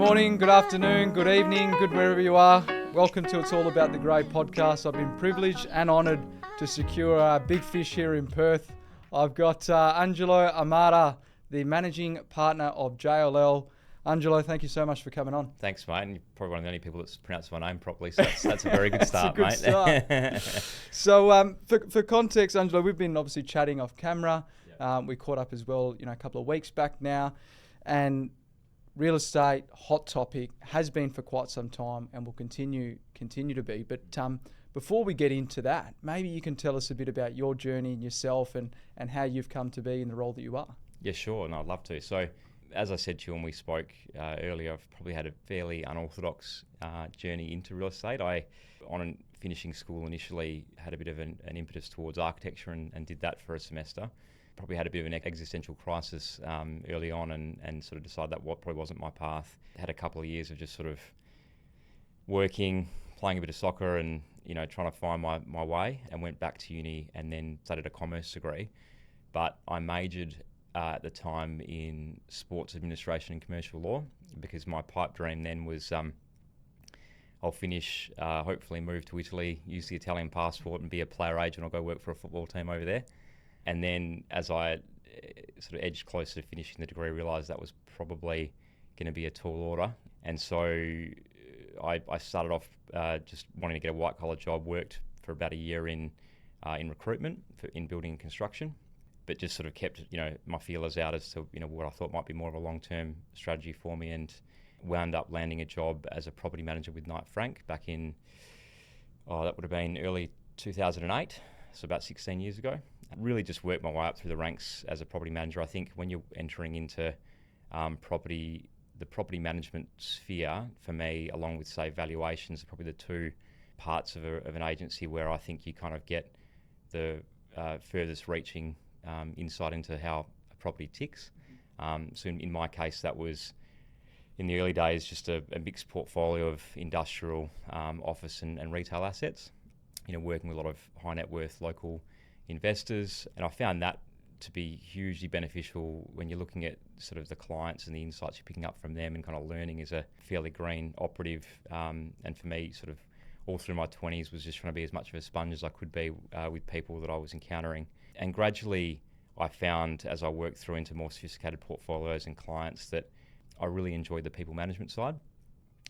morning, good afternoon, good evening, good wherever you are. Welcome to It's All About the Grey podcast. I've been privileged and honoured to secure a big fish here in Perth. I've got Angelo Amara, the Managing Partner of JLL. Angelo, thank you so much for coming on. Thanks, mate. And you're probably one of the only people that's pronounced my name properly, so that's a very good start, mate. Start. So for context, Angelo, we've been obviously chatting off camera. Yeah. We caught up as well, a couple of weeks back now. And real estate, hot topic, has been for quite some time and will continue to be. But before we get into that, maybe you can tell us a bit about your journey and yourself and how you've come to be in the role that you are. Yeah, sure. No, I'd love to. So, as I said to you when we spoke earlier, I've probably had a fairly unorthodox journey into real estate. On finishing school initially, had a bit of an impetus towards architecture and did that for a semester. Probably had a bit of an existential crisis early on and sort of decided that probably wasn't my path. Had a couple of years of just sort of working, playing a bit of soccer and, trying to find my way, and went back to uni and then studied a commerce degree. But I majored at the time in sports administration and commercial law, because my pipe dream then was I'll finish, hopefully move to Italy, use the Italian passport and be a player agent or go work for a football team over there. And then as I sort of edged closer to finishing the degree, I realised that was probably going to be a tall order. And so I started off just wanting to get a white-collar job, worked for about a year in recruitment in building and construction, but just sort of kept my feelers out as to what I thought might be more of a long-term strategy for me, and wound up landing a job as a property manager with Knight Frank back in, that would have been early 2008, so about 16 years ago. Really just worked my way up through the ranks as a property manager. I think when you're entering into the property management sphere, for me, along with, say, valuations, are probably the two parts of an agency where I think you kind of get the furthest reaching insight into how a property ticks. So in my case, that was, in the early days, just a mixed portfolio of industrial, office and retail assets, working with a lot of high net worth local investors. And I found that to be hugely beneficial when you're looking at sort of the clients and the insights you're picking up from them, and kind of learning as a fairly green operative. And for me, sort of all through my 20s, was just trying to be as much of a sponge as I could be with people that I was encountering. And gradually I found, as I worked through into more sophisticated portfolios and clients, that I really enjoyed the people management side.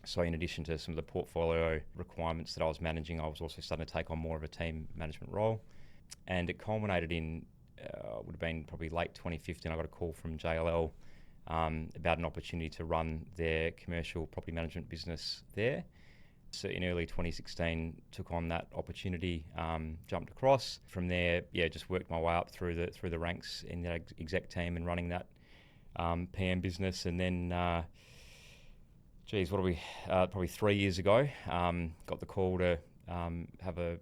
So in addition to some of the portfolio requirements that I was managing, I was also starting to take on more of a team management role. And it culminated in, would have been probably late 2015, I got a call from JLL about an opportunity to run their commercial property management business there. So in early 2016, took on that opportunity, jumped across. From there, just worked my way up through the ranks in the exec team and running that PM business. And then, probably 3 years ago, got the call to have a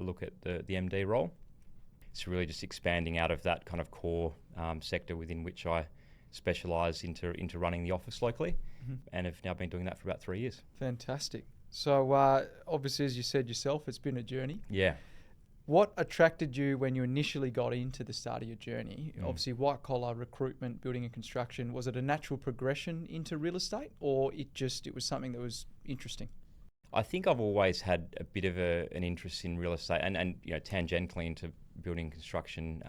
look at the MD role. It's really just expanding out of that kind of core sector within which I specialise into running the office locally, and have now been doing that for about 3 years. Fantastic. So obviously, as you said yourself, it's been a journey. Yeah. What attracted you when you initially got into the start of your journey? Obviously, white collar recruitment, building and construction. Was it a natural progression into real estate, or it was something that was interesting? I think I've always had a bit of an interest in real estate, and tangentially into building and construction,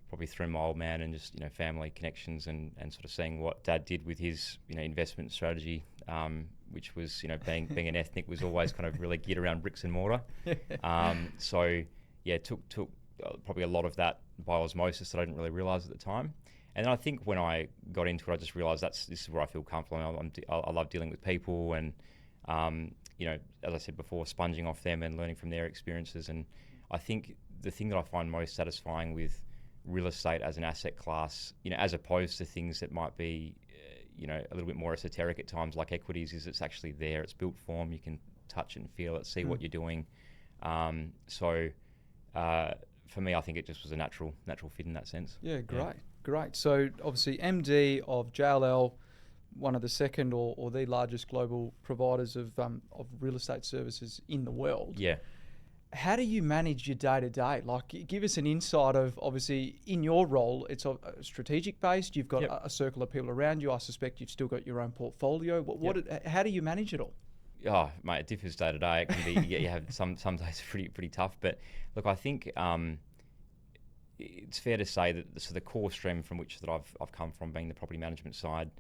probably through my old man and just family connections and sort of seeing what Dad did with his investment strategy, which was being an ethnic, was always kind of really geared around bricks and mortar. Took probably a lot of that by osmosis that I didn't really realise at the time. And then I think when I got into it, I just realised this is where I feel comfortable. I love dealing with people, and as I said before, sponging off them and learning from their experiences. And I think the thing that I find most satisfying with real estate as an asset class, as opposed to things that might be, a little bit more esoteric at times, like equities, is it's actually there. It's built form. You can touch it and feel it, see what you're doing. For me, I think it just was a natural fit in that sense. Yeah, great. So obviously, MD of JLL, one of the second or the largest global providers of real estate services in the world. Yeah. How do you manage your day-to-day? Like, give us an insight of, obviously, in your role, it's strategic based. You've got Yep. a circle of people around you. I suspect you've still got your own portfolio. How do you manage it all? Oh, mate, it differs day to day. It can be you have some days pretty tough. But look, I think it's fair to say that the core stream from which that I've come from, being the property management side,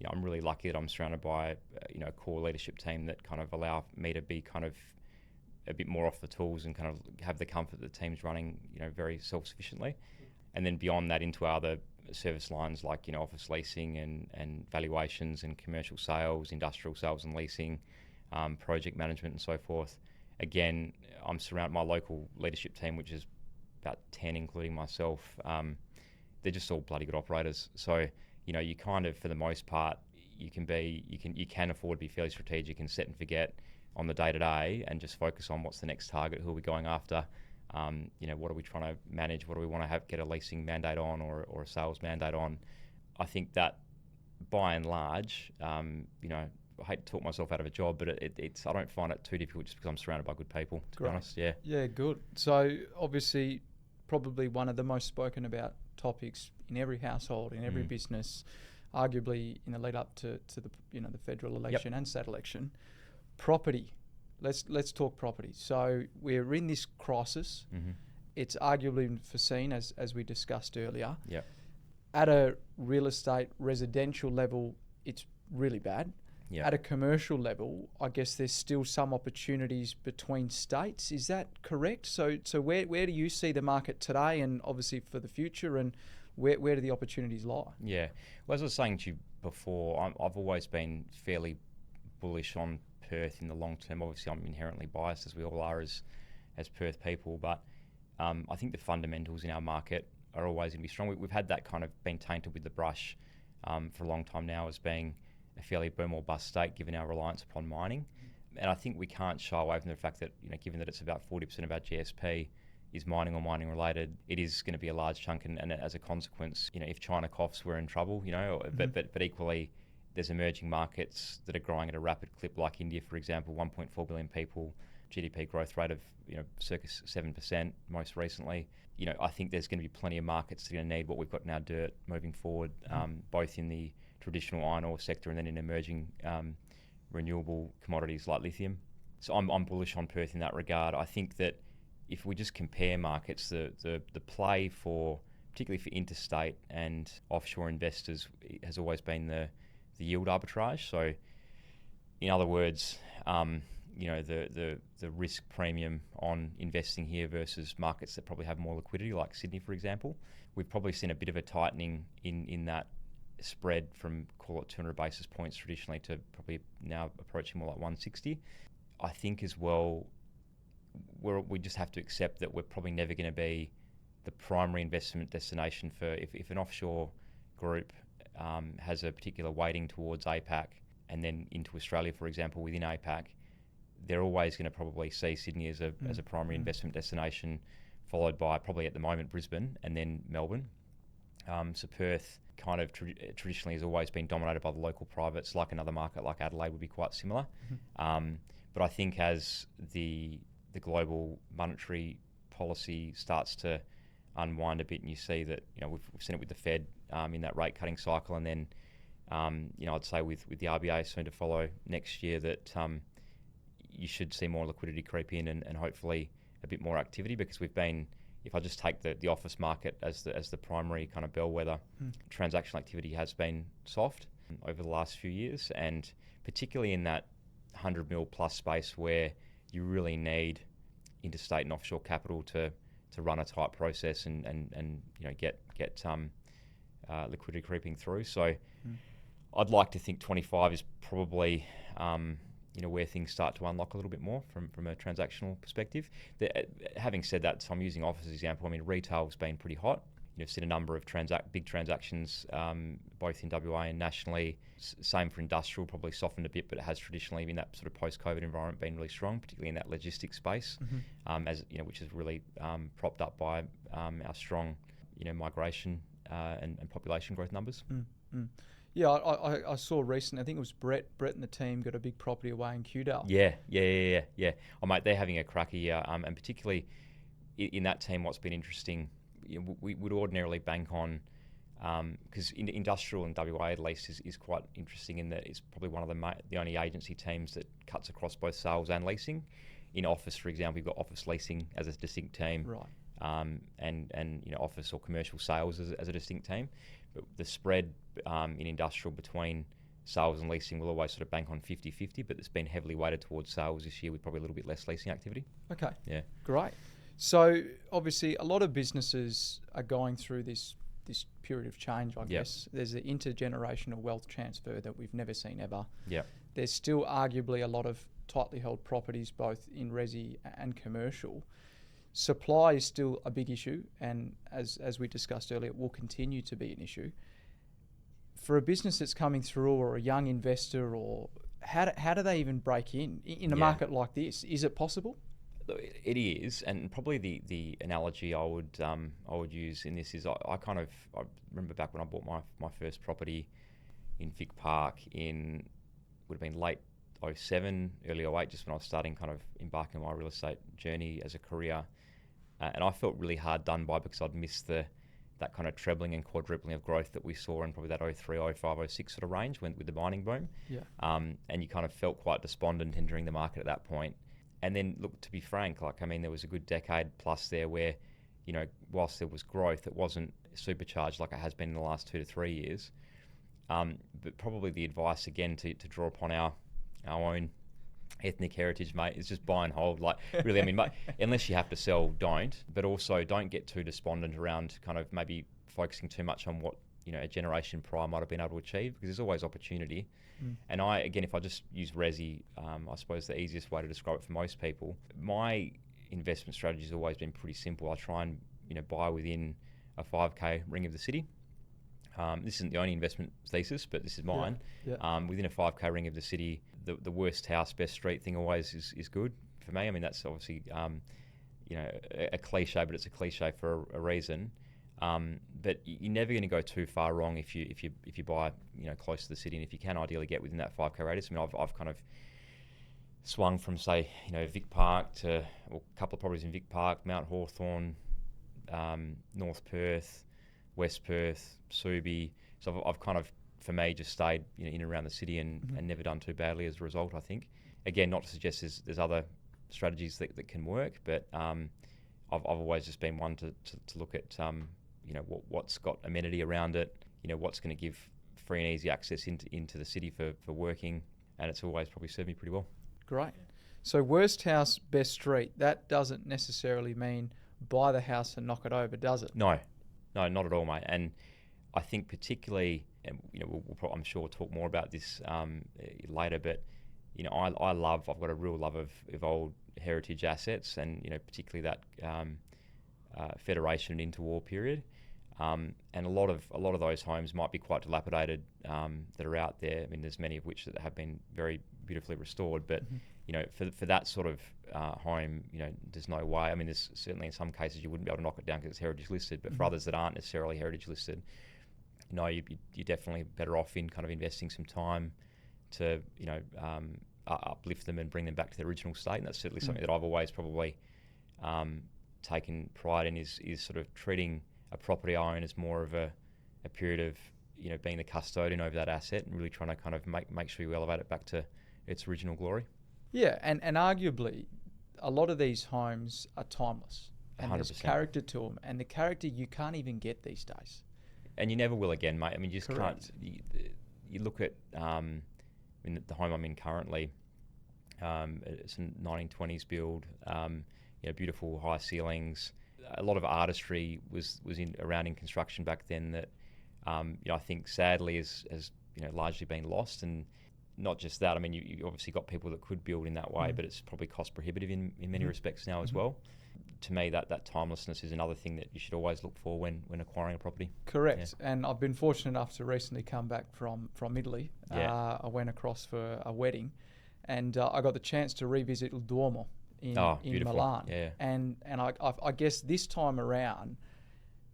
I'm really lucky that I'm surrounded by a core leadership team that kind of allow me to be kind of a bit more off the tools and kind of have the comfort that the team's running very self-sufficiently. And then beyond that into other service lines like office leasing and valuations and commercial sales, industrial sales and leasing, project management and so forth. Again, I'm surrounded by my local leadership team, which is about 10, including myself. They're just all bloody good operators. So, you kind of, for the most part, you can afford to be fairly strategic and set and forget on the day to day and just focus on what's the next target, who are we going after, what are we trying to manage, what do we want to get a leasing mandate on or a sales mandate on. I think that by and large, I hate to talk myself out of a job, but I don't find it too difficult just because I'm surrounded by good people, to be honest. Yeah. Yeah, good. So obviously, probably one of the most spoken about topics in every household, in every business, arguably in the lead up to the the federal election and state election, property. Let's talk property. So we're in this crisis. Mm-hmm. It's arguably foreseen, as we discussed earlier. Yep. At a real estate residential level, it's really bad. Yep. At a commercial level, I guess there's still some opportunities between states. Is that correct? So where do you see the market today, and obviously for the future, and where do the opportunities lie? Yeah. Well, as I was saying to you before, I've always been fairly bullish on Perth in the long term. Obviously, I'm inherently biased, as we all are as Perth people, but I think the fundamentals in our market are always going to be strong. We've had that kind of been tainted with the brush for a long time now as being a fairly boom or bust state, given our reliance upon mining. And I think we can't shy away from the fact that, given that it's about 40% of our GSP is mining or mining related, it is going to be a large chunk. And as a consequence, if China coughs, we're in trouble, but equally, there's emerging markets that are growing at a rapid clip, like India, for example, 1.4 billion people, GDP growth rate of circa 7% most recently. I think there's going to be plenty of markets that are going to need what we've got in our dirt moving forward, both in the traditional iron ore sector and then in emerging renewable commodities like lithium. So I'm bullish on Perth in that regard. I think that if we just compare markets, the play for, particularly for interstate and offshore investors, has always been the yield arbitrage. So, in other words, the risk premium on investing here versus markets that probably have more liquidity, like Sydney, for example. We've probably seen a bit of a tightening in that spread from, call it 200 basis points traditionally to probably now approaching more like 160. I think as well, we just have to accept that we're probably never going to be the primary investment destination for if an offshore group has a particular weighting towards APAC and then into Australia, for example, within APAC, they're always going to probably see Sydney as a primary investment destination, followed by probably at the moment Brisbane and then Melbourne. So Perth kind of traditionally has always been dominated by the local privates, like another market like Adelaide would be quite similar. But I think as the global monetary policy starts to unwind a bit, and you see that we've seen it with the Fed in that rate cutting cycle, and then I'd say with the RBA soon to follow next year, that you should see more liquidity creep in and hopefully a bit more activity, because we've been, if I just take the office market as the primary kind of bellwether, transactional activity has been soft over the last few years, and particularly in that 100 mil plus space where you really need interstate and offshore capital to run a tight process and get liquidity creeping through. So I'd like to think 25 is probably where things start to unlock a little bit more from a transactional perspective. Having said that, so I'm using office as an example. I mean, retail's been pretty hot. You've seen a number of big transactions, both in WA and nationally. Same for industrial, probably softened a bit, but it has traditionally, in that sort of post-COVID environment, been really strong, particularly in that logistics space, which is really propped up by our strong, migration and population growth numbers. Yeah, I saw recently, I think it was Brett and the team got a big property away in Kewdale. Yeah. Oh, mate, they're having a cracker year, and particularly in that team, what's been interesting, we would ordinarily bank on, because industrial and WA at least is quite interesting in that it's probably one of the only agency teams that cuts across both sales and leasing. In office, for example, you've got office leasing as a distinct team, right? And office or commercial sales as a distinct team. But the spread in industrial between sales and leasing will always sort of bank on 50-50, but it's been heavily weighted towards sales this year with probably a little bit less leasing activity. Okay. Yeah. Great. So obviously a lot of businesses are going through this period of change, I guess. There's the intergenerational wealth transfer that we've never seen ever. Yeah. There's still arguably a lot of tightly held properties, both in resi and commercial. Supply is still a big issue, and as we discussed earlier, it will continue to be an issue. For a business that's coming through, or a young investor, or how do they even break in a market like this? Is it possible? It is, and probably the analogy I would use in this is I remember back when I bought my first property in Vic Park would have been late 07, early 08, just when I was starting kind of embarking on my real estate journey as a career. And I felt really hard done by because I'd missed that kind of trebling and quadrupling of growth that we saw in probably that 03, 05, 06 sort of range with the mining boom. Yeah. And you kind of felt quite despondent entering the market at that point. And then, look, to be frank, there was a good decade plus there where, whilst there was growth, it wasn't supercharged like it has been in the last 2 to 3 years. But probably the advice, again, to draw upon our own ethnic heritage, mate, is just buy and hold. Really, unless you have to sell, don't. But also, don't get too despondent around kind of maybe focusing too much on what a generation prior might have been able to achieve, because there's always opportunity. And if I just use resi, I suppose the easiest way to describe it for most people, my investment strategy has always been pretty simple. I try and buy within a 5k ring of the city. This isn't the only investment thesis, but this is mine. Yeah. Within a 5k ring of the city, the worst house, best street thing always is good for me. That's obviously a cliche, but it's a cliche for a reason. But you're never going to go too far wrong if you buy close to the city, and if you can ideally get within that 5k radius. I've kind of swung from, say, Vic Park to a couple of properties in Vic Park, Mount Hawthorn, North Perth, West Perth, Subi. So I've kind of, for me, just stayed in and around the city and never done too badly as a result, I think. Again, not to suggest there's other strategies that can work, but I've always just been one to look at what's got amenity around it, what's going to give free and easy access into the city for working, and it's always probably served me pretty well. Great. So worst house, best street, that doesn't necessarily mean buy the house and knock it over, does it? No, not at all, mate. And I think particularly, and I'm sure we'll talk more about this later, but I've got a real love of old heritage assets, and particularly that Federation and interwar period. And a lot of those homes might be quite dilapidated that are out there. There's many of which that have been very beautifully restored, but for that sort of home, there's no way. There's certainly in some cases you wouldn't be able to knock it down because it's heritage listed, but for others that aren't necessarily heritage listed, you're definitely better off in kind of investing some time to uplift them and bring them back to their original state. And that's certainly something that I've always probably taken pride in, is sort of treating a property I own as more of a period of being the custodian over that asset and really trying to kind of make sure you elevate it back to its original glory. Yeah, and arguably a lot of these homes are timeless, and 100%. There's character to them, and the character you can't even get these days. And you never will again, mate. You just Correct. can't. You look at the home I'm in currently. It's a 1920s build. Beautiful high ceilings. A lot of artistry was around in construction back then that I think sadly has largely been lost. And not just that. You obviously got people that could build in that way, but it's probably cost prohibitive in many respects now as well. To me, that timelessness is another thing that you should always look for when acquiring a property. Correct. Yeah. And I've been fortunate enough to recently come back from Italy. Yeah. I went across for a wedding, and I got the chance to revisit Il Duomo in beautiful. Milan. Yeah. And I guess this time around,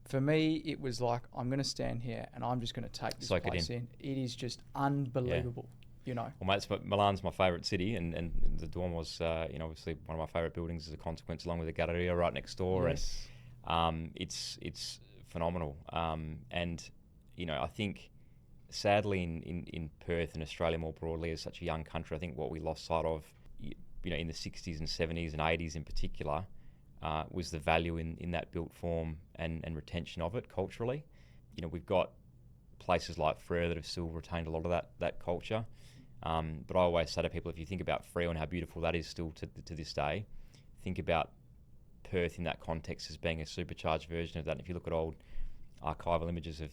For me, it was like, I'm going to stand here and I'm just going to take this Soak it place in. It is just unbelievable, you know. Well, mate, Milan's my favourite city, and the Duomo was, obviously one of my favourite buildings as a consequence, along with the Galleria right next door. Yes. And it's phenomenal. And, I think, sadly, in Perth and Australia more broadly, as such a young country, I think what we lost sight of, in the 60s and 70s and 80s in particular, was the value in that built form and retention of it culturally. We've got places like Freo that have still retained a lot of that culture. But I always say to people, if you think about Freo and how beautiful that is still to this day, think about Perth in that context as being a supercharged version of that. And if you look at old archival images of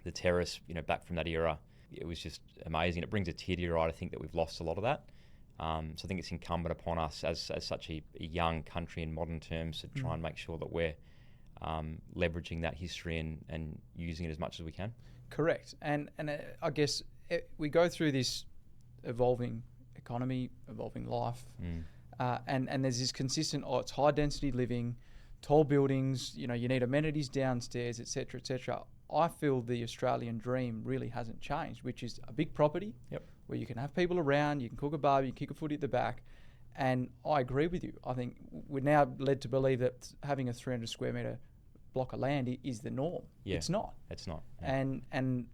the terrace, back from that era, it was just amazing. It brings a tear to your eye to think that we've lost a lot of that. So I think it's incumbent upon us as such a young country in modern terms to try and make sure that we're leveraging that history and using it as much as we can. Correct. And I guess we go through this evolving economy, evolving life, and there's this consistent, it's high density living, tall buildings, you need amenities downstairs, etc., etc. I feel the Australian dream really hasn't changed, which is a big property where you can have people around, you can cook a barbie, you can kick a footy at the back. And I agree with you. I think we're now led to believe that having a 300 square metre block of land is the norm. Yeah. It's not. It's not. Yeah. And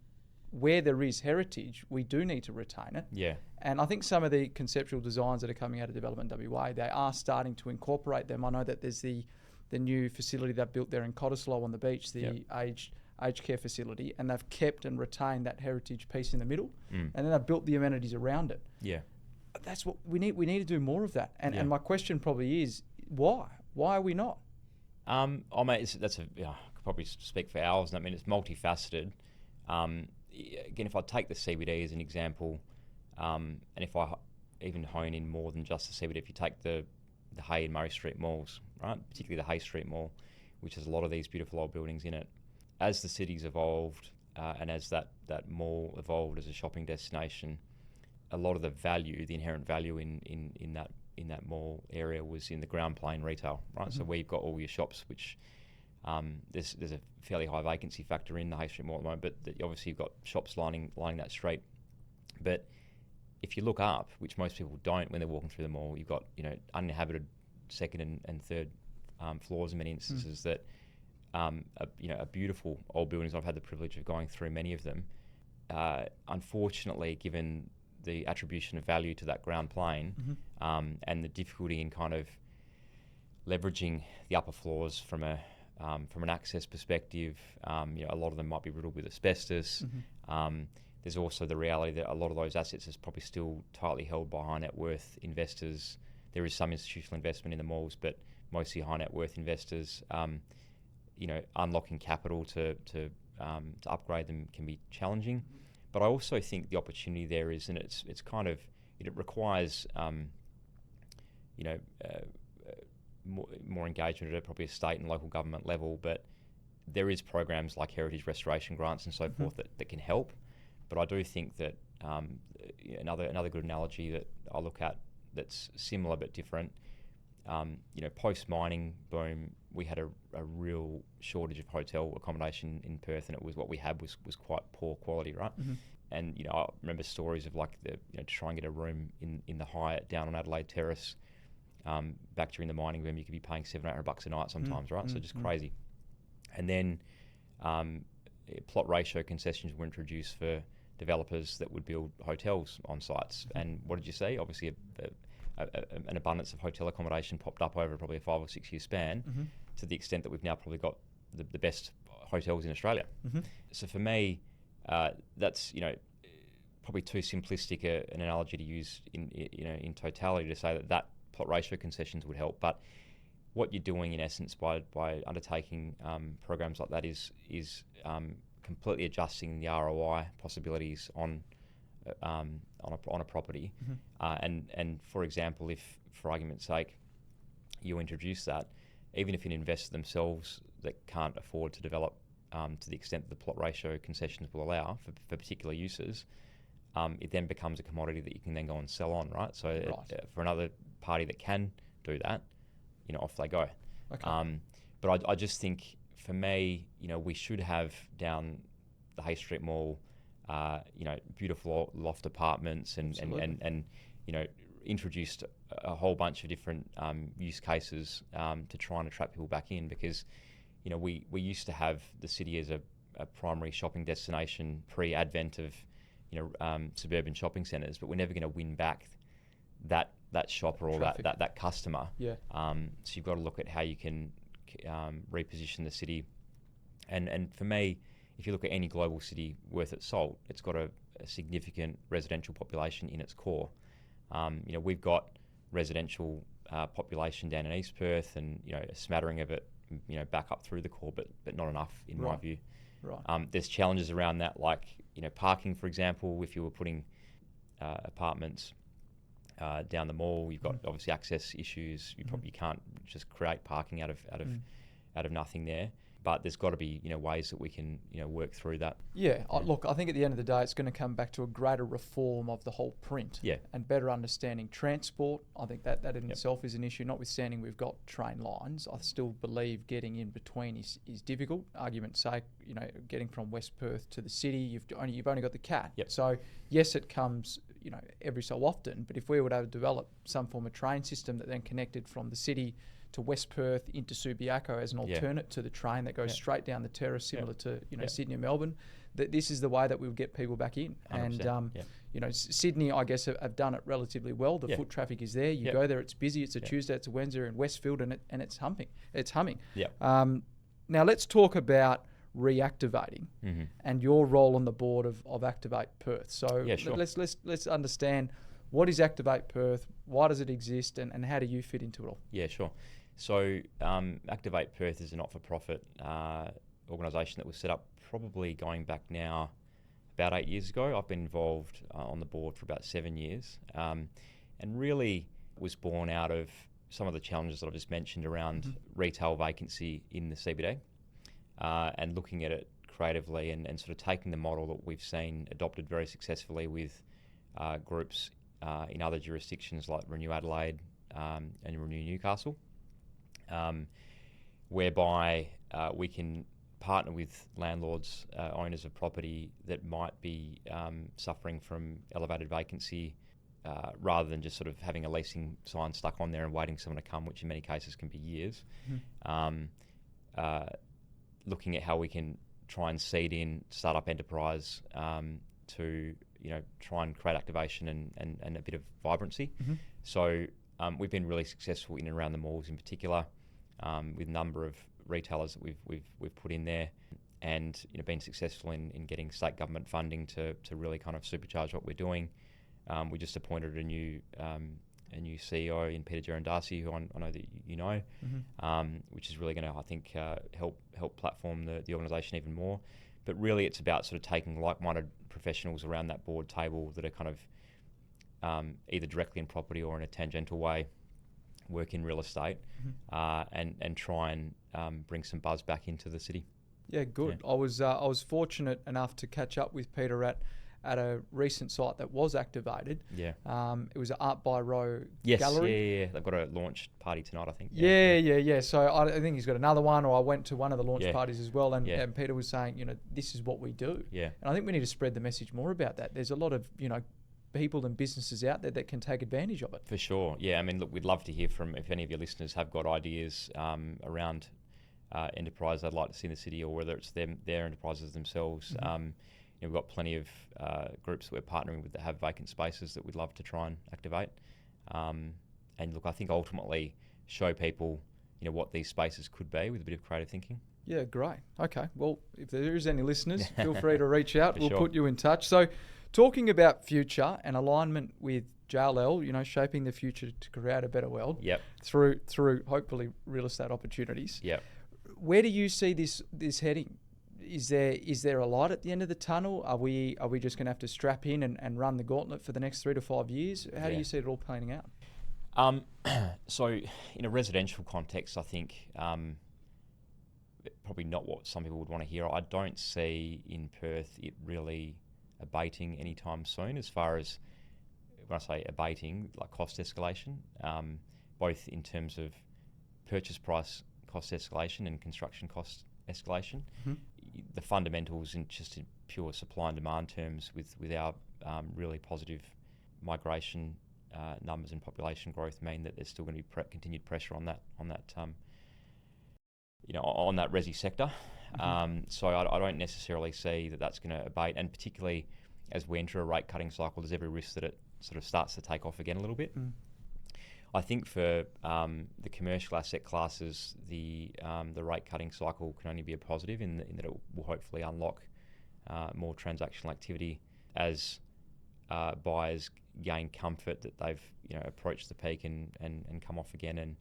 where there is heritage, we do need to retain it. Yeah. And I think some of the conceptual designs that are coming out of Development WA, they are starting to incorporate them. I know that there's the new facility they've built there in Cottesloe on the beach, the aged care facility, and they've kept and retained that heritage piece in the middle, and then they've built the amenities around it. Yeah. That's what we need. We need to do more of that. And my question probably is, why? Why are we not? Mate, I could probably speak for hours. And I mean, it's multifaceted. Again, if I take the CBD as an example, and if I even hone in more than just the CBD, if you take the Hay and Murray Street malls, right, particularly the Hay Street Mall, which has a lot of these beautiful old buildings in it, as the city's evolved and as that mall evolved as a shopping destination, a lot of the value, the inherent value in that mall area was in the ground plane retail, right? So where you've got all your shops, which there's a fairly high vacancy factor in the Hay Street Mall at the moment, but obviously you've got shops lining that street. But if you look up, which most people don't when they're walking through the mall, you've got uninhabited second and third floors in many instances that are beautiful old buildings. I've had the privilege of going through many of them. Unfortunately, given the attribution of value to that ground plane and the difficulty in kind of leveraging the upper floors from an access perspective, a lot of them might be riddled with asbestos. There's also the reality that a lot of those assets is probably still tightly held by high net worth investors. There is some institutional investment in the malls, but mostly high net worth investors. Unlocking capital to upgrade them can be challenging. But I also think the opportunity there is, and it's kind of, it requires more engagement at probably a state and local government level. But there is programs like heritage restoration grants and so forth that can help. But I do think that another good analogy that I look at that's similar but different. Post mining boom, we had a real shortage of hotel accommodation in Perth, and it was what we had was quite poor quality, right? And I remember stories of like to try and get a room in the Hyatt down on Adelaide Terrace. Back during the mining boom, you could be paying $700-800 a night sometimes, right? So just crazy. And then plot ratio concessions were introduced for developers that would build hotels on sites. And what did you see? Obviously, an abundance of hotel accommodation popped up over probably a 5 or 6 year span, to the extent that we've now probably got the best hotels in Australia. So for me, that's probably too simplistic an analogy to use in totality to say that plot ratio concessions would help. But what you're doing in essence by undertaking programs like that is completely adjusting the ROI possibilities on a property. And for example, if for argument's sake you introduce that, even if an investor themselves that can't afford to develop to the extent that the plot ratio concessions will allow for particular uses, it then becomes a commodity that you can then go and sell on, right? So for another party that can do that, off they go. Okay. But I just think for me, we should have down the Hay Street Mall, beautiful loft apartments and introduced a whole bunch of different use cases to try and attract people back in, because we used to have the city as a primary shopping destination pre-advent of suburban shopping centres, but we're never going to win back that shopper or that customer. Yeah. So you've got to look at how you can reposition the city, and for me, if you look at any global city worth its salt, it's got a significant residential population in its core. We've got residential population down in East Perth, and a smattering of it, back up through the core, but not enough in my view. Right. There's challenges around that, like parking, for example. If you were putting apartments down the mall, you've got obviously access issues. You probably can't just create parking out of nothing there. But there's got to be ways that we can work through that. Yeah. Look, I think at the end of the day, it's going to come back to a greater reform of the whole print. Yeah. And better understanding transport. I think that in itself is an issue. Notwithstanding we've got train lines, I still believe getting in between is difficult. Argument's sake, getting from West Perth to the city, you've only got the CAT. Yep. So yes, it comes every so often. But if we were to develop some form of train system that then connected from the city to West Perth into Subiaco as an alternate to the train that goes straight down the terrace, similar to Sydney and Melbourne, that this is the way that we would get people back in. And Sydney, I guess, have done it relatively well. The foot traffic is there. You go there, it's busy. It's a Tuesday, it's a Wednesday in Westfield, and it's humming. It's humming. Yeah. Now let's talk about reactivating and your role on the board of Activate Perth. So let's understand, what is Activate Perth? Why does it exist, and how do you fit into it all? Yeah, sure. So Activate Perth is a not-for-profit organisation that was set up probably going back now about 8 years ago. I've been involved on the board for about 7 years, and really was born out of some of the challenges that I've just mentioned around retail vacancy in the CBD, and looking at it creatively and sort of taking the model that we've seen adopted very successfully with groups in other jurisdictions like Renew Adelaide and Renew Newcastle, whereby we can partner with landlords, owners of property that might be suffering from elevated vacancy, rather than just sort of having a leasing sign stuck on there and waiting for someone to come, which in many cases can be years. Looking at how we can try and seed in startup enterprise to try and create activation and a bit of vibrancy. So we've been really successful in and around the malls in particular, with a number of retailers that we've put in there, and been successful in getting state government funding to really kind of supercharge what we're doing. We just appointed a new CEO in Peter Darcy, who I know that you know, which is really going to, I think, help platform the organisation even more. But really, it's about sort of taking like-minded professionals around that board table that are kind of either directly in property or in a tangential way work in real estate, and try and bring some buzz back into the city. Yeah, good. Yeah. I was fortunate enough to catch up with Peter at a recent site that was activated. Yeah. It was an Art by Row gallery. Yeah. They've got a launch party tonight, I think. Yeah. So I think he's got another one, or I went to one of the launch parties as well, and Peter was saying, this is what we do. Yeah. And I think we need to spread the message more about that. There's a lot of, people and businesses out there that can take advantage of it. For sure. Yeah. I mean, look, we'd love to hear from, if any of your listeners have got ideas around enterprise they'd like to see in the city, or whether it's their enterprises themselves. We've got plenty of groups that we're partnering with that have vacant spaces that we'd love to try and activate. And look, I think ultimately show people, what these spaces could be with a bit of creative thinking. Yeah, great. Okay. Well, if there is any listeners, feel free to reach out. We'll put you in touch. So talking about future and alignment with JLL, shaping the future to create a better world through hopefully real estate opportunities. Yep. Where do you see this heading? Is there a light at the end of the tunnel? Are we just going to have to strap in and run the gauntlet for the next 3 to 5 years? How do you see it all planning out? So in a residential context, I think probably not what some people would want to hear. I don't see in Perth it really abating anytime soon, as far as, when I say abating, like cost escalation, both in terms of purchase price cost escalation and construction cost escalation. Mhm. The fundamentals in just in pure supply and demand terms with our really positive migration numbers and population growth mean that there's still going to be continued pressure on that on that resi sector. So I don't necessarily see that that's going to abate, and particularly as we enter a rate cutting cycle, there's every risk that it sort of starts to take off again a little bit. I think for the commercial asset classes, the rate cutting cycle can only be a positive in that it will hopefully unlock more transactional activity as buyers gain comfort that they've approached the peak and come off again. And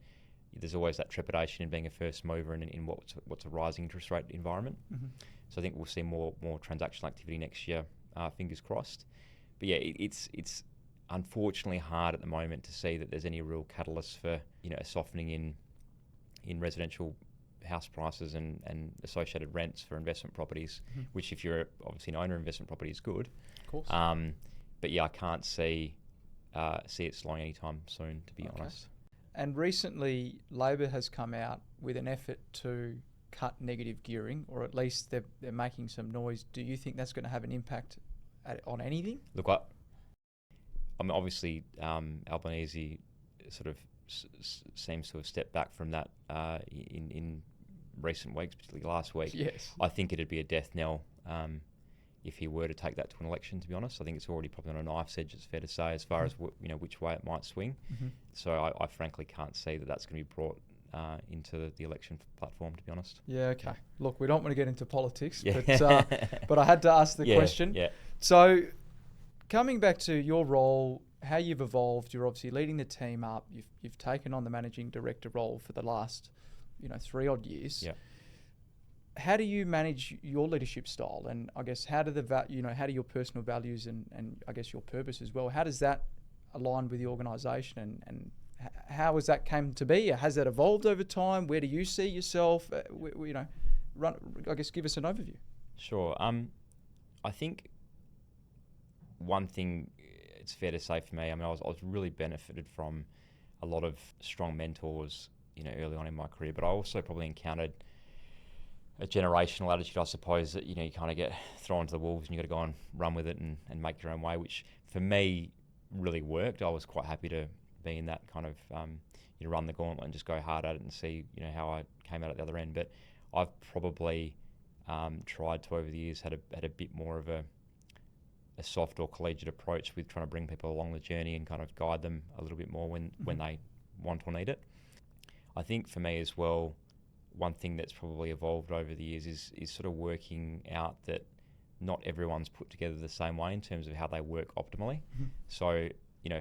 there's always that trepidation in being a first mover in what's a rising interest rate environment. So I think we'll see more transactional activity next year. Fingers crossed. But yeah, it's unfortunately hard at the moment to see that there's any real catalyst for a softening in residential house prices and associated rents for investment properties, which if you're obviously an owner of investment property is good. Of course. But yeah, I can't see it slowing anytime soon, to be honest. And recently, Labor has come out with an effort to cut negative gearing, or at least they're making some noise. Do you think that's going to have an impact on anything? Look, I mean, obviously, Albanese sort of seems to have stepped back from that in recent weeks, particularly last week. Yes. I think it'd be a death knell if he were to take that to an election, to be honest. I think it's already probably on a knife's edge, it's fair to say, as far as which way it might swing. So I frankly can't see that that's going to be brought into the election platform, to be honest. Yeah, okay. Look, we don't want to get into politics, Yeah. but I had to ask the question. Yeah. So coming back to your role, how you've evolved, you're obviously leading the team up. You've taken on the managing director role for the last 3 odd years. Yeah. How do you manage your leadership style, and I guess how do how do your personal values and I guess your purpose as well, how does that align with the organisation, and how has that came to be? Has that evolved over time? Where do you see yourself? I guess give us an overview. Sure. I think one thing it's fair to say for me, I mean, I was really benefited from a lot of strong mentors, early on in my career, but I also probably encountered a generational attitude, I suppose, that, you kind of get thrown to the wolves and you got to go and run with it and make your own way, which for me really worked. I was quite happy to be in that kind of, run the gauntlet and just go hard at it and see, how I came out at the other end. But I've probably tried to, over the years, had a bit more of a soft or collegiate approach with trying to bring people along the journey and kind of guide them a little bit more when they want or need it. I think for me as well, one thing that's probably evolved over the years is sort of working out that not everyone's put together the same way in terms of how they work optimally. So,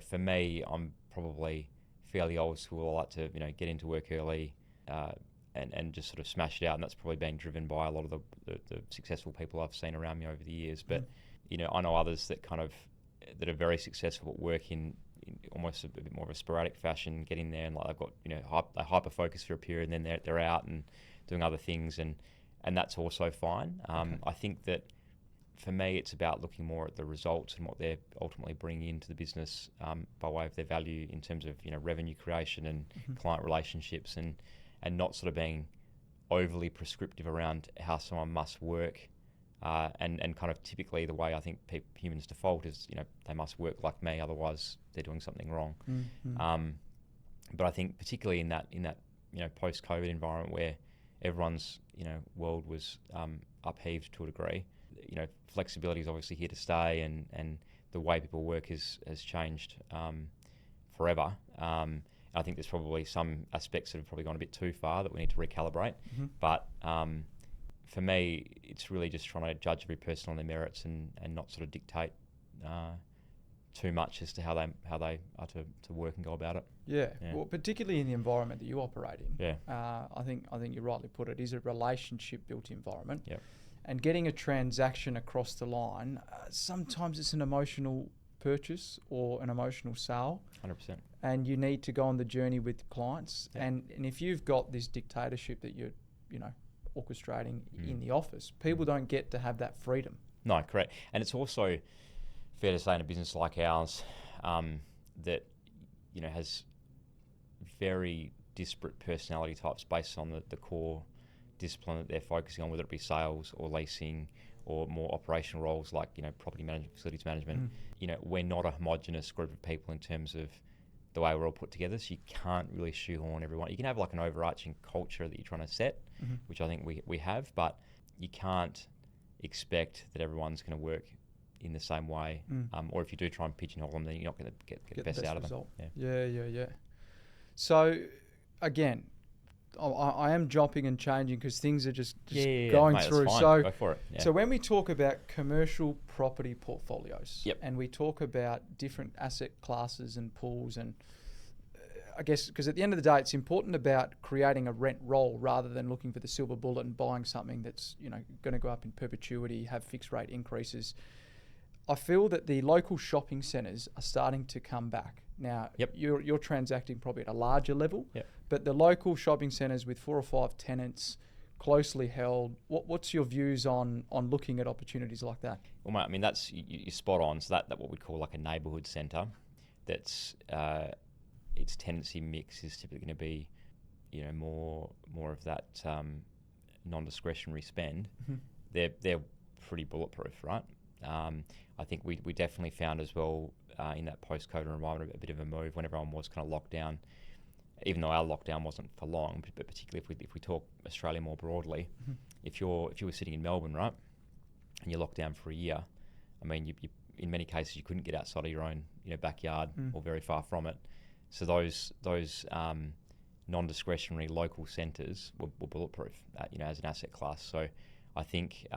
for me, I'm probably fairly old school. I like to, get into work early and just sort of smash it out. And that's probably been driven by a lot of the successful people I've seen around me over the years. But, I know others that are very successful at work in almost a bit more of a sporadic fashion, get in there and like they've got, a hyper focus for a period and then they're out and doing other things and that's also fine. I think that for me, it's about looking more at the results and what they're ultimately bringing into the business by way of their value in terms of, revenue creation and client relationships and not sort of being overly prescriptive around how someone must work. And kind of typically the way I think humans default is, they must work like me, otherwise they're doing something wrong. But I think particularly in that post-COVID environment where everyone's world was upheaved to a degree, flexibility is obviously here to stay, and the way people work has changed forever. I think there's probably some aspects that have probably gone a bit too far that we need to recalibrate. But for me, it's really just trying to judge every person on their merits and not sort of dictate too much as to how they are to work and go about it. Yeah. Well, particularly in the environment that you operate in. Yeah. I think you rightly put it, is a relationship-built environment. Yeah. And getting a transaction across the line, sometimes it's an emotional purchase or an emotional sale. 100%. And you need to go on the journey with clients. Yeah. And if you've got this dictatorship that you're, orchestrating in the office, people don't get to have that freedom. No, correct. And it's also fair to say in a business like ours that, has very disparate personality types based on the core discipline that they're focusing on, whether it be sales or leasing or more operational roles like, property management, facilities management. We're not a homogenous group of people in terms of the way we're all put together, so you can't really shoehorn everyone. You can have like an overarching culture that you're trying to set, which I think we have, but you can't expect that everyone's going to work in the same way. Or if you do try and pigeonhole them, then you're not going to get the best out result. of them. Yeah. So, again, I am jumping and changing because things are just going mate, through. That's fine. So, go for it. Yeah. So when we talk about commercial property portfolios, Yep. and we talk about different asset classes and pools, and I guess because at the end of the day, it's important about creating a rent roll rather than looking for the silver bullet and buying something that's going to go up in perpetuity, have fixed rate increases. I feel that the local shopping centres are starting to come back. Now, you're transacting probably at a larger level, but the local shopping centres with 4 or 5 tenants, closely held, what's your views on looking at opportunities like that? Well, mate, I mean, that's you're spot on. So that what we call like a neighbourhood centre, that's its tenancy mix is typically going to be, more of that non-discretionary spend. They're pretty bulletproof, right? I think we definitely found as well in that post-COVID environment a bit of a move when everyone was kind of locked down, even though our lockdown wasn't for long. But particularly if we talk Australia more broadly, if you were sitting in Melbourne, right, and you're locked down for a year, I mean, you in many cases you couldn't get outside of your own backyard or very far from it. So those non-discretionary local centres were bulletproof, as an asset class. So I think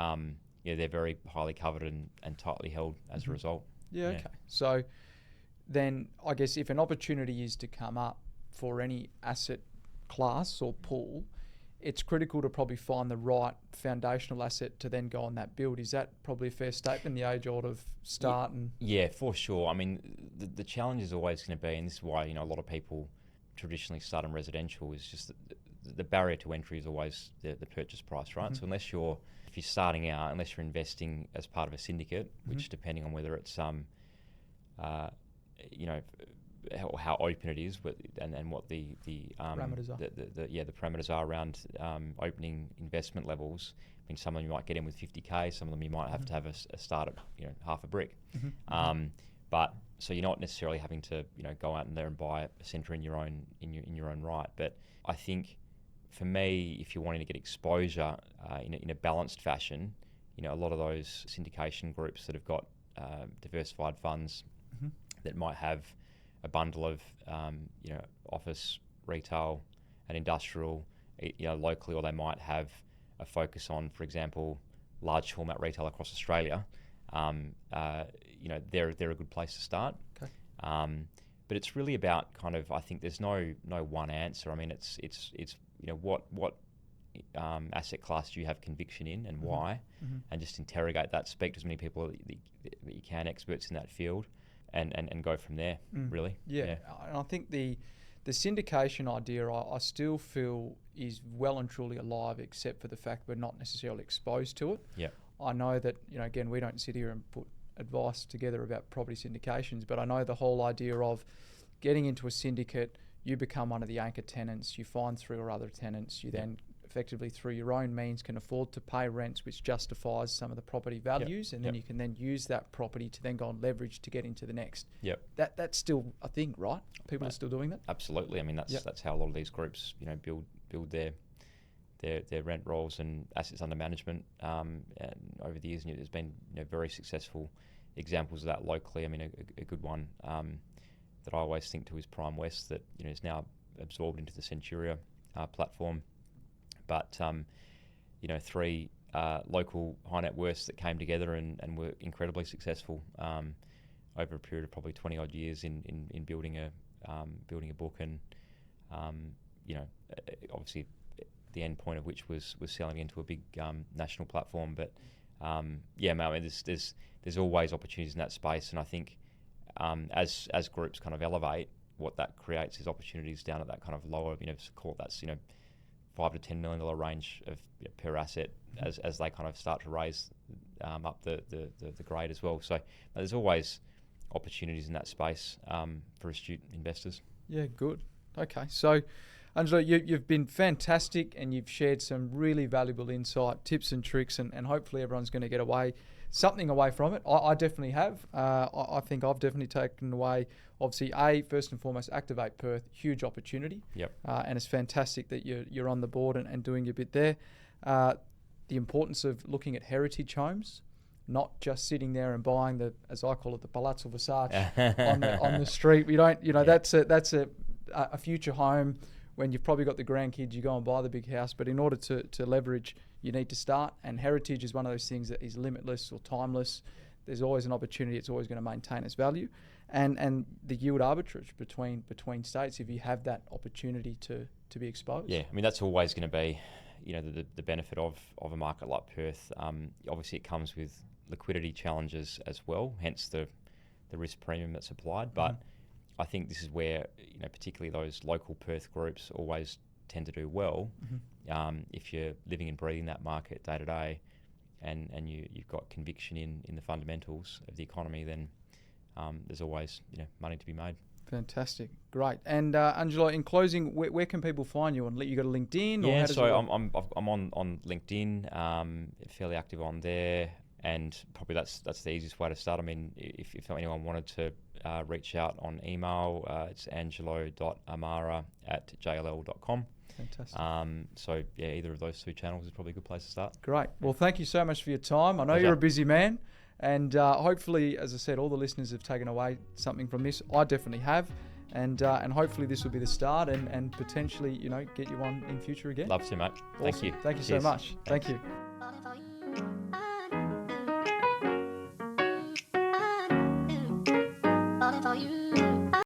they're very highly coveted and tightly held as a result. Yeah, okay. So then I guess if an opportunity is to come up for any asset class or pool, it's critical to probably find the right foundational asset to then go on that build. Is that probably a fair statement, the age-old of start? Yeah, for sure. I mean, the challenge is always going to be, and this is why a lot of people traditionally start in residential, is just the barrier to entry is always the purchase price, right? So if you're starting out, unless you're investing as part of a syndicate, which depending on whether it's how open it is, and what the parameters are. The parameters are around opening investment levels. I mean, some of them you might get in with 50k, some of them you might have to have a start at half a brick. But so you're not necessarily having to go out in there and buy a centre in your own right. But I think for me, if you're wanting to get exposure in a balanced fashion, a lot of those syndication groups that have got diversified funds that might have a bundle of office, retail, and industrial, locally, or they might have a focus on, for example, large format retail across Australia. They're a good place to start. Okay. But it's really about kind of, I think there's no one answer. I mean, it's what asset class do you have conviction in and why, and just interrogate that. Speak to as many people that you can, experts in that field. And go from there, really. Yeah. And I think the syndication idea, I still feel is well and truly alive, except for the fact we're not necessarily exposed to it. Yeah. I know that, again, we don't sit here and put advice together about property syndications, but I know the whole idea of getting into a syndicate, you become one of the anchor tenants, you find 3 or other tenants, you then effectively through your own means can afford to pay rents, which justifies some of the property values, and then you can then use that property to then go and leverage to get into the next. That's still a thing, right? People are still doing that. Absolutely. I mean, that's how a lot of these groups build their rent rolls and assets under management. And over the years, there's been very successful examples of that locally. I mean, a good one that I always think to is Prime West, that is now absorbed into the Centuria platform. But 3 local high net worths that came together and were incredibly successful over a period of probably 20 odd years in building a book, and obviously the end point of which was selling into a big national platform. But I mean, there's always opportunities in that space, and I think as groups kind of elevate, what that creates is opportunities down at that kind of lower, call it that's $5 to $10 million range of per asset as they kind of start to raise up the grade as well. So there's always opportunities in that space for astute investors. Yeah, good. Okay, so Angelo, you've been fantastic, and you've shared some really valuable insight, tips and tricks, and hopefully everyone's going to get something away from it. I definitely have. I think I've definitely taken away, obviously, first and foremost, Activate Perth, huge opportunity. Yep. And it's fantastic that you're on the board and doing your bit there. The importance of looking at heritage homes, not just sitting there and buying as I call it, the Palazzo Versace on the street. We don't, that's a future home. When you've probably got the grandkids, you go and buy the big house. But in order to leverage, you need to start. And heritage is one of those things that is limitless or timeless. There's always an opportunity. It's always going to maintain its value. And the yield arbitrage between states, if you have that opportunity to be exposed. Yeah, I mean, that's always going to be, the benefit of a market like Perth. Obviously, it comes with liquidity challenges as well, hence the risk premium that's applied. But I think this is where, particularly those local Perth groups always tend to do well. If you're living and breathing that market day to day, and you've got conviction in the fundamentals of the economy, then there's always money to be made. Fantastic, great. And Angelo, in closing, where can people find you? You got a LinkedIn? Yeah, or so I'm on LinkedIn, fairly active on there. And probably that's the easiest way to start. I mean, if anyone wanted to reach out on email, it's angelo.amara@jll.com. Fantastic. So, yeah, either of those two channels is probably a good place to start. Great. Well, thank you so much for your time. I know Pleasure. you're a busy man. And hopefully, as I said, all the listeners have taken away something from this. I definitely have. And hopefully this will be the start and potentially, get you on in future again. Love to, mate. Awesome. Thank you. Thank you Cheers. so much. Thanks. Thank you.